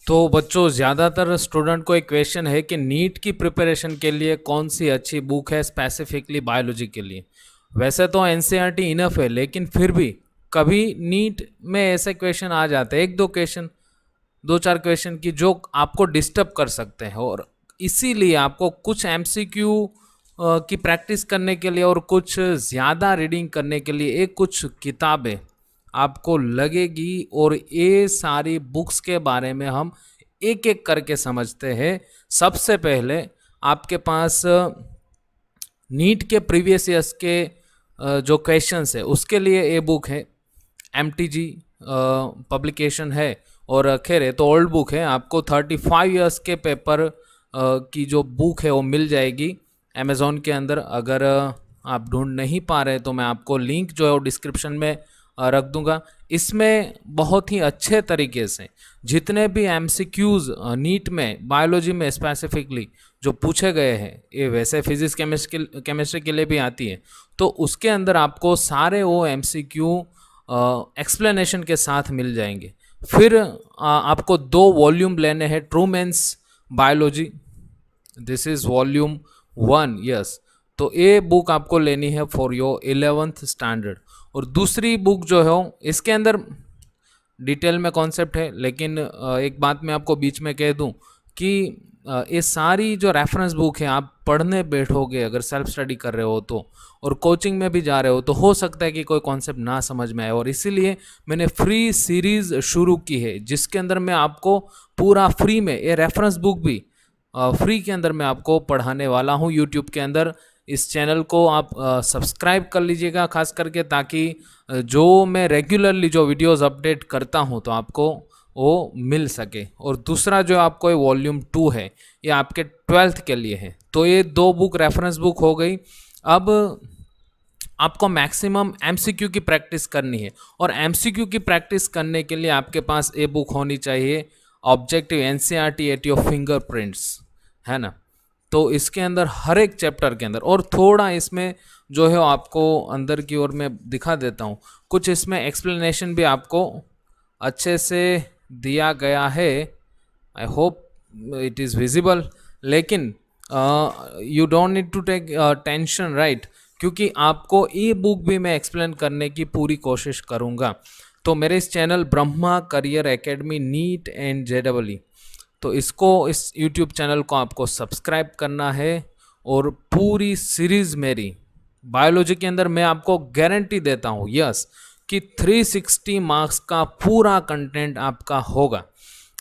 तो बच्चों, ज़्यादातर स्टूडेंट को एक क्वेश्चन है कि नीट की प्रिपरेशन के लिए कौन सी अच्छी बुक है स्पेसिफिकली बायोलॉजी के लिए। वैसे तो एनसीईआरटी इनफ है, लेकिन फिर भी कभी नीट में ऐसे क्वेश्चन आ जाते हैं, एक दो क्वेश्चन, दो चार क्वेश्चन की, जो आपको डिस्टर्ब कर सकते हैं। और इसीलिए आपको कुछ एमसीक्यू की प्रैक्टिस करने के लिए और कुछ ज़्यादा रीडिंग करने के लिए एक कुछ किताबें आपको लगेगी। और ये सारी बुक्स के बारे में हम एक एक करके समझते हैं। सबसे पहले आपके पास नीट के प्रीवियस ईयर्स के जो क्वेश्चंस है उसके लिए ये बुक है, एमटीजी पब्लिकेशन है। और खैर ये तो ओल्ड बुक है, आपको 35 इयर्स के पेपर की जो बुक है वो मिल जाएगी अमेज़ॉन के अंदर। अगर आप ढूंढ नहीं पा रहे तो मैं आपको लिंक जो है वो डिस्क्रिप्शन में रख दूंगा। इसमें बहुत ही अच्छे तरीके से जितने भी एमसीक्यूज़ नीट में बायोलॉजी में स्पेसिफिकली जो पूछे गए हैं, ये वैसे फिजिक्स केमिस्ट्री के लिए भी आती है, तो उसके अंदर आपको सारे वो एमसीक्यू एक्सप्लेनेशन के साथ मिल जाएंगे। फिर आपको 2 वॉल्यूम लेने हैं, Trueman's biology, this is volume 1, yes. तो ये बुक आपको लेनी है फॉर योर 11th स्टैंडर्ड। और दूसरी बुक जो है इसके अंदर डिटेल में कॉन्सेप्ट है, लेकिन एक बात मैं आपको बीच में कह दूं कि ये सारी जो रेफरेंस बुक है, आप पढ़ने बैठोगे अगर सेल्फ स्टडी कर रहे हो तो, और कोचिंग में भी जा रहे हो तो हो सकता है कि कोई कॉन्सेप्ट ना समझ में आए। और इसीलिए मैंने फ्री सीरीज़ शुरू की है जिसके अंदर मैं आपको पूरा फ्री में ये रेफरेंस बुक भी फ्री के अंदर मैं आपको पढ़ाने वाला हूँ यूट्यूब के अंदर। इस चैनल को आप सब्सक्राइब कर लीजिएगा खास करके, ताकि जो मैं रेगुलरली जो वीडियोस अपडेट करता हूँ तो आपको वो मिल सके। और दूसरा जो आपको ये वॉल्यूम 2 है, ये आपके 12th के लिए है। तो ये 2 बुक रेफरेंस बुक हो गई। अब आपको मैक्सिमम एमसीक्यू की प्रैक्टिस करनी है, और एमसीक्यू की प्रैक्टिस करने के लिए आपके पास ये बुक होनी चाहिए, objective NCERT at your fingerprints, है ना। तो इसके अंदर हर एक चैप्टर के अंदर, और थोड़ा इसमें जो है आपको अंदर की ओर मैं दिखा देता हूँ, कुछ इसमें एक्सप्लेनेशन भी आपको अच्छे से दिया गया है। I hope it is visible. लेकिन you don't need to take tension, right, क्योंकि आपको ई बुक भी मैं एक्सप्लेन करने की पूरी कोशिश करूँगा। तो मेरे इस channel Brahma career academy NEET and जेडबल, तो इस YouTube चैनल को आपको सब्सक्राइब करना है। और पूरी सीरीज़ मेरी बायोलॉजी के अंदर मैं आपको गारंटी देता हूँ, यस, कि 360 मार्क्स का पूरा कंटेंट आपका होगा।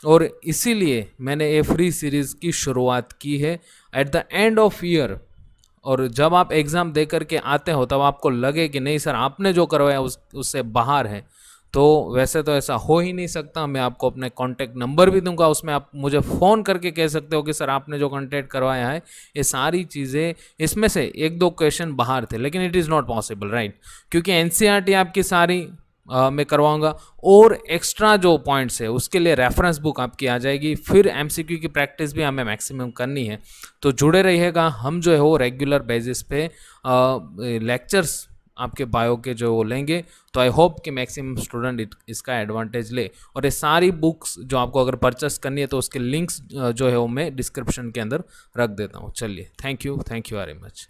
और इसीलिए मैंने ये फ्री सीरीज़ की शुरुआत की है। At the end of year, और जब आप एग्ज़ाम दे करके आते हो तब आपको लगे कि नहीं सर, आपने जो करवाया उससे बाहर है, तो वैसे तो ऐसा हो ही नहीं सकता। मैं आपको अपने कॉन्टैक्ट नंबर भी दूंगा, उसमें आप मुझे फ़ोन करके कह सकते हो कि सर आपने जो कॉन्टैक्ट करवाया है ये सारी चीज़ें, इसमें से एक दो क्वेश्चन बाहर थे, लेकिन it is not possible, right, क्योंकि एनसीईआरटी आपकी सारी मैं करवाऊंगा। और एक्स्ट्रा जो पॉइंट्स है उसके लिए रेफरेंस बुक आपकी आ जाएगी। फिर एमसीक्यू की प्रैक्टिस भी हमें मैक्सिमम करनी है। तो जुड़े रहिएगा, हम जो है वो रेगुलर बेसिस पे लेक्चर्स आपके बायो के जो वो लेंगे। तो आई होप कि मैक्सिमम स्टूडेंट इसका एडवांटेज ले। और ये सारी बुक्स जो आपको अगर परचेस करनी है तो उसके लिंक्स जो है वो मैं डिस्क्रिप्शन के अंदर रख देता हूँ। चलिए, थैंक यू वेरी मच।